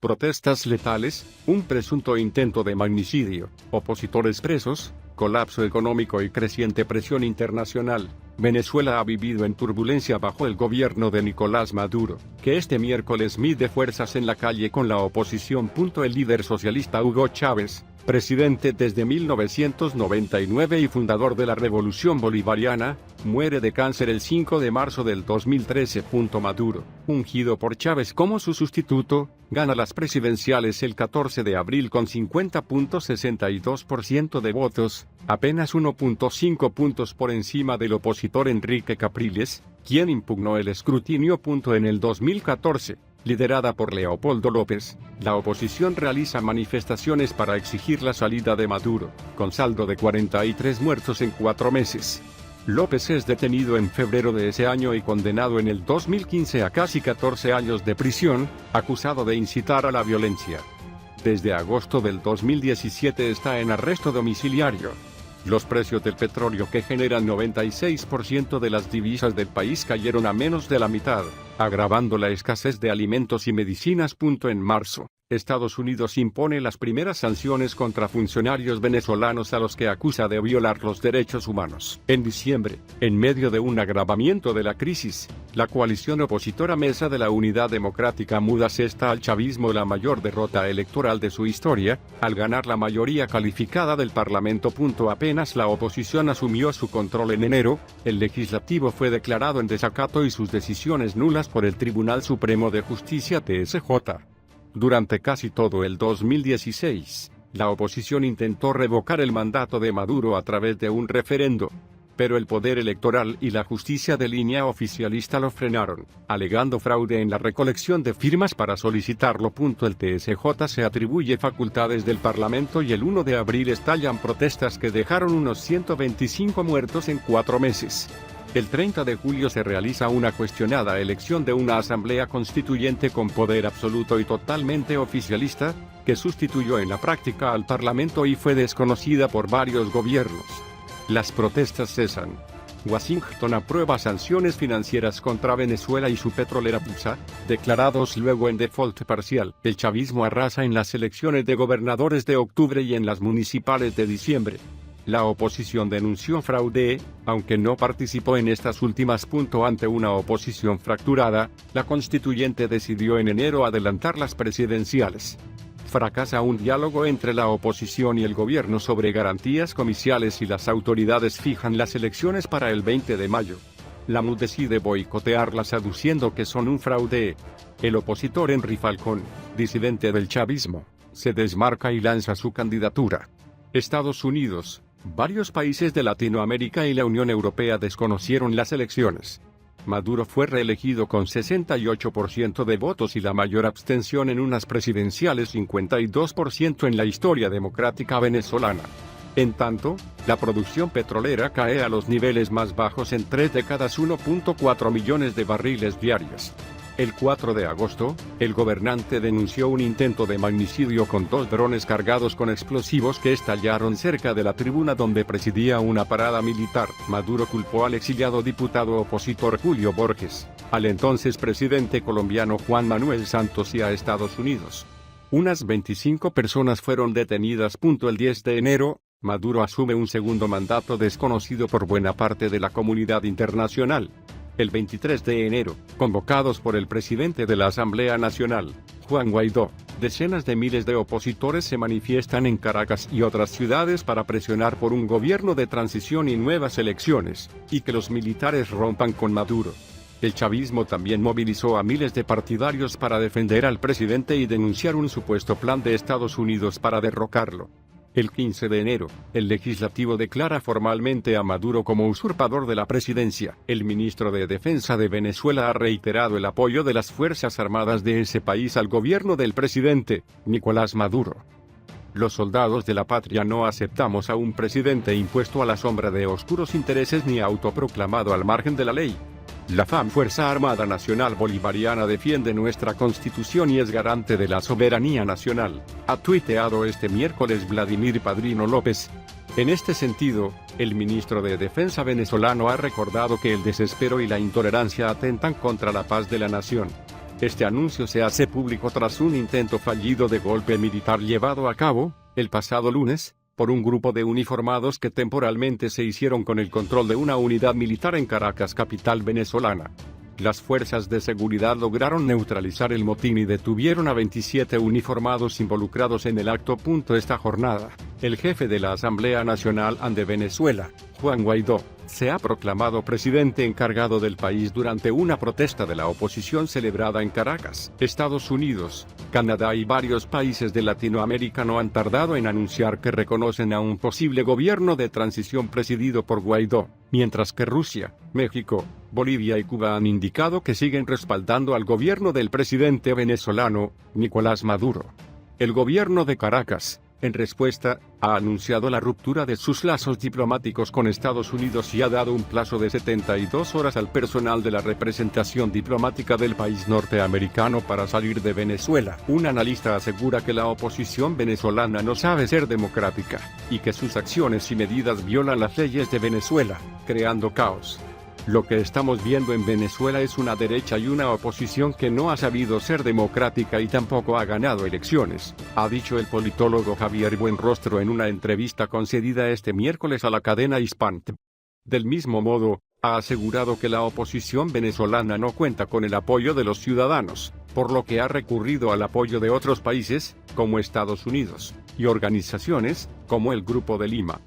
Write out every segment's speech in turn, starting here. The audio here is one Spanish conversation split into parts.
Protestas letales, un presunto intento de magnicidio, opositores presos, colapso económico y creciente presión internacional. Venezuela ha vivido en turbulencia bajo el gobierno de Nicolás Maduro, que este miércoles mide fuerzas en la calle con la oposición. El líder socialista Hugo Chávez, presidente desde 1999 y fundador de la Revolución Bolivariana, muere de cáncer el 5 de marzo del 2013. Maduro, ungido por Chávez como su sustituto, gana las presidenciales el 14 de abril con 50.62% de votos, apenas 1.5 puntos por encima del opositor Enrique Capriles, quien impugnó el escrutinio. En el 2014, liderada por Leopoldo López, la oposición realiza manifestaciones para exigir la salida de Maduro, con saldo de 43 muertos en 4 meses. López es detenido en febrero de ese año y condenado en el 2015 a casi 14 años de prisión, acusado de incitar a la violencia. Desde agosto del 2017 está en arresto domiciliario. Los precios del petróleo, que generan 96% de las divisas del país, cayeron a menos de la mitad, agravando la escasez de alimentos y medicinas. En marzo, Estados Unidos impone las primeras sanciones contra funcionarios venezolanos a los que acusa de violar los derechos humanos. En diciembre, en medio de un agravamiento de la crisis, la coalición opositora Mesa de la Unidad Democrática muda cesta al chavismo la mayor derrota electoral de su historia, al ganar la mayoría calificada del Parlamento. Apenas la oposición asumió su control en enero, el legislativo fue declarado en desacato y sus decisiones nulas por el Tribunal Supremo de Justicia (TSJ). Durante casi todo el 2016, la oposición intentó revocar el mandato de Maduro a través de un referendo, pero el poder electoral y la justicia de línea oficialista lo frenaron, alegando fraude en la recolección de firmas para solicitarlo. El TSJ se atribuye facultades del Parlamento y el 1 de abril estallan protestas que dejaron unos 125 muertos en 4 meses. El 30 de julio se realiza una cuestionada elección de una asamblea constituyente con poder absoluto y totalmente oficialista, que sustituyó en la práctica al Parlamento y fue desconocida por varios gobiernos. Las protestas cesan. Washington aprueba sanciones financieras contra Venezuela y su petrolera PDVSA, declarados luego en default parcial. El chavismo arrasa en las elecciones de gobernadores de octubre y en las municipales de diciembre. La oposición denunció fraude, aunque no participó en estas últimas. Ante una oposición fracturada, la constituyente decidió en enero adelantar las presidenciales. Fracasa un diálogo entre la oposición y el gobierno sobre garantías comiciales y las autoridades fijan las elecciones para el 20 de mayo. La MUD decide boicotearlas aduciendo que son un fraude. El opositor Henry Falcón, disidente del chavismo, se desmarca y lanza su candidatura. Estados Unidos, varios países de Latinoamérica y la Unión Europea desconocieron las elecciones. Maduro fue reelegido con 68% de votos y la mayor abstención en unas presidenciales, 52% en la historia democrática venezolana. En tanto, la producción petrolera cae a los niveles más bajos en 3 décadas, 1.4 millones de barriles diarios. El 4 de agosto, el gobernante denunció un intento de magnicidio con 2 drones cargados con explosivos que estallaron cerca de la tribuna donde presidía una parada militar. Maduro culpó al exiliado diputado opositor Julio Borges, al entonces presidente colombiano Juan Manuel Santos y a Estados Unidos. Unas 25 personas fueron detenidas. El 10 de enero, Maduro asume un segundo mandato desconocido por buena parte de la comunidad internacional. El 23 de enero, convocados por el presidente de la Asamblea Nacional, Juan Guaidó, decenas de miles de opositores se manifiestan en Caracas y otras ciudades para presionar por un gobierno de transición y nuevas elecciones, y que los militares rompan con Maduro. El chavismo también movilizó a miles de partidarios para defender al presidente y denunciar un supuesto plan de Estados Unidos para derrocarlo. El 15 de enero, el legislativo declara formalmente a Maduro como usurpador de la presidencia. El ministro de Defensa de Venezuela ha reiterado el apoyo de las Fuerzas Armadas de ese país al gobierno del presidente Nicolás Maduro. Los soldados de la patria no aceptamos a un presidente impuesto a la sombra de oscuros intereses ni autoproclamado al margen de la ley. La FAM, Fuerza Armada Nacional Bolivariana, defiende nuestra Constitución y es garante de la soberanía nacional, ha tuiteado este miércoles Vladimir Padrino López. En este sentido, el ministro de Defensa venezolano ha recordado que el desespero y la intolerancia atentan contra la paz de la nación. Este anuncio se hace público tras un intento fallido de golpe militar llevado a cabo, el pasado lunes, por un grupo de uniformados que temporalmente se hicieron con el control de una unidad militar en Caracas, capital venezolana. Las fuerzas de seguridad lograron neutralizar el motín y detuvieron a 27 uniformados involucrados en el acto. Esta jornada, el jefe de la Asamblea Nacional de Venezuela, Juan Guaidó, se ha proclamado presidente encargado del país durante una protesta de la oposición celebrada en Caracas. Estados Unidos, Canadá y varios países de Latinoamérica no han tardado en anunciar que reconocen a un posible gobierno de transición presidido por Guaidó, mientras que Rusia, México, Bolivia y Cuba han indicado que siguen respaldando al gobierno del presidente venezolano, Nicolás Maduro. El gobierno de Caracas, en respuesta, ha anunciado la ruptura de sus lazos diplomáticos con Estados Unidos y ha dado un plazo de 72 horas al personal de la representación diplomática del país norteamericano para salir de Venezuela. Un analista asegura que la oposición venezolana no sabe ser democrática, y que sus acciones y medidas violan las leyes de Venezuela, creando caos. Lo que estamos viendo en Venezuela es una derecha y una oposición que no ha sabido ser democrática y tampoco ha ganado elecciones, ha dicho el politólogo Javier Buenrostro en una entrevista concedida este miércoles a la cadena Hispantv. Del mismo modo, ha asegurado que la oposición venezolana no cuenta con el apoyo de los ciudadanos, por lo que ha recurrido al apoyo de otros países, como Estados Unidos, y organizaciones, como el Grupo de Lima.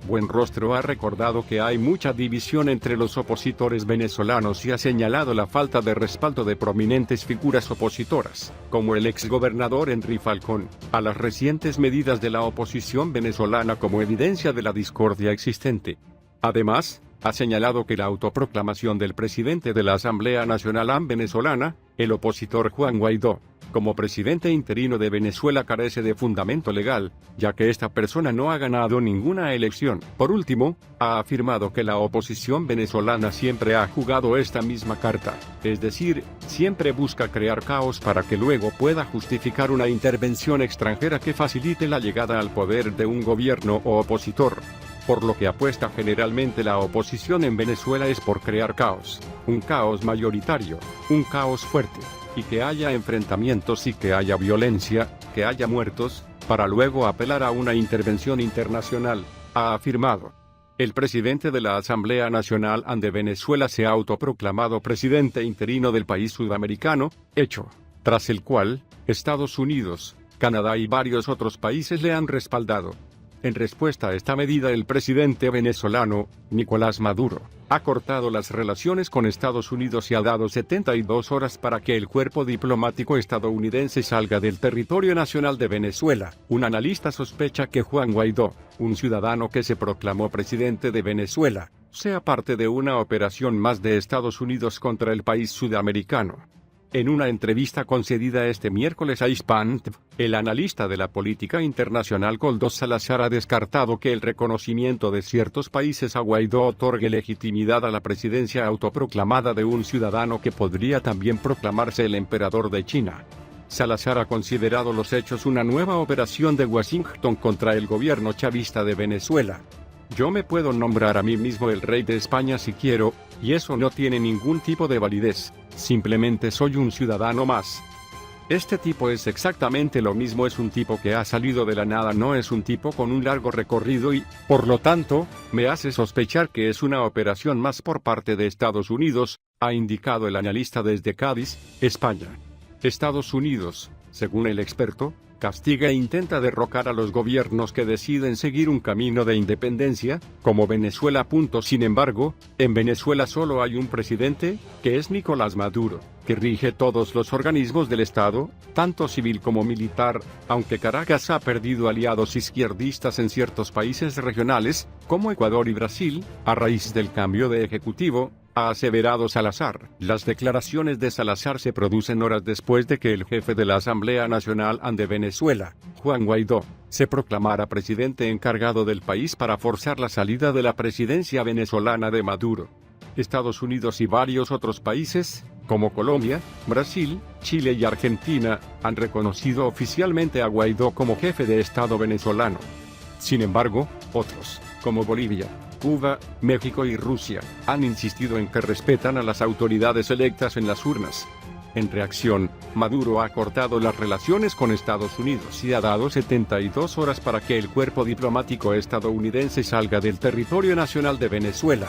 Buenrostro ha recordado que hay mucha división entre los opositores venezolanos y ha señalado la falta de respaldo de prominentes figuras opositoras, como el exgobernador Henry Falcón, a las recientes medidas de la oposición venezolana como evidencia de la discordia existente. Además, ha señalado que la autoproclamación del presidente de la Asamblea Nacional venezolana, el opositor Juan Guaidó, como presidente interino de Venezuela carece de fundamento legal, ya que esta persona no ha ganado ninguna elección. Por último, ha afirmado que la oposición venezolana siempre ha jugado esta misma carta, es decir, siempre busca crear caos para que luego pueda justificar una intervención extranjera que facilite la llegada al poder de un gobierno o opositor. Por lo que apuesta generalmente la oposición en Venezuela es por crear caos, un caos mayoritario, un caos fuerte, y que haya enfrentamientos y que haya violencia, que haya muertos, para luego apelar a una intervención internacional, ha afirmado. El presidente de la Asamblea Nacional de Venezuela se ha autoproclamado presidente interino del país sudamericano, hecho, tras el cual, Estados Unidos, Canadá y varios otros países le han respaldado. En respuesta a esta medida, el presidente venezolano, Nicolás Maduro, ha cortado las relaciones con Estados Unidos y ha dado 72 horas para que el cuerpo diplomático estadounidense salga del territorio nacional de Venezuela. Un analista sospecha que Juan Guaidó, un ciudadano que se proclamó presidente de Venezuela, sea parte de una operación más de Estados Unidos contra el país sudamericano. En una entrevista concedida este miércoles a Hispantv, el analista de la política internacional Koldo Salazar ha descartado que el reconocimiento de ciertos países a Guaidó otorgue legitimidad a la presidencia autoproclamada de un ciudadano que podría también proclamarse el emperador de China. Salazar ha considerado los hechos una nueva operación de Washington contra el gobierno chavista de Venezuela. Yo me puedo nombrar a mí mismo el rey de España si quiero, y eso no tiene ningún tipo de validez, simplemente soy un ciudadano más. Este tipo es exactamente lo mismo, es un tipo que ha salido de la nada, no es un tipo con un largo recorrido y, por lo tanto, me hace sospechar que es una operación más por parte de Estados Unidos, ha indicado el analista desde Cádiz, España. Estados Unidos, según el experto, castiga e intenta derrocar a los gobiernos que deciden seguir un camino de independencia, como Venezuela. Sin embargo, en Venezuela solo hay un presidente, que es Nicolás Maduro, que rige todos los organismos del Estado, tanto civil como militar, aunque Caracas ha perdido aliados izquierdistas en ciertos países regionales, como Ecuador y Brasil, a raíz del cambio de ejecutivo, ha aseverado Salazar. Las declaraciones de Salazar se producen horas después de que el jefe de la Asamblea Nacional de Venezuela, Juan Guaidó, se proclamara presidente encargado del país para forzar la salida de la presidencia venezolana de Maduro. Estados Unidos y varios otros países, como Colombia, Brasil, Chile y Argentina, han reconocido oficialmente a Guaidó como jefe de Estado venezolano. Sin embargo, otros, como Bolivia, Cuba, México y Rusia, han insistido en que respetan a las autoridades electas en las urnas. En reacción, Maduro ha cortado las relaciones con Estados Unidos y ha dado 72 horas para que el cuerpo diplomático estadounidense salga del territorio nacional de Venezuela.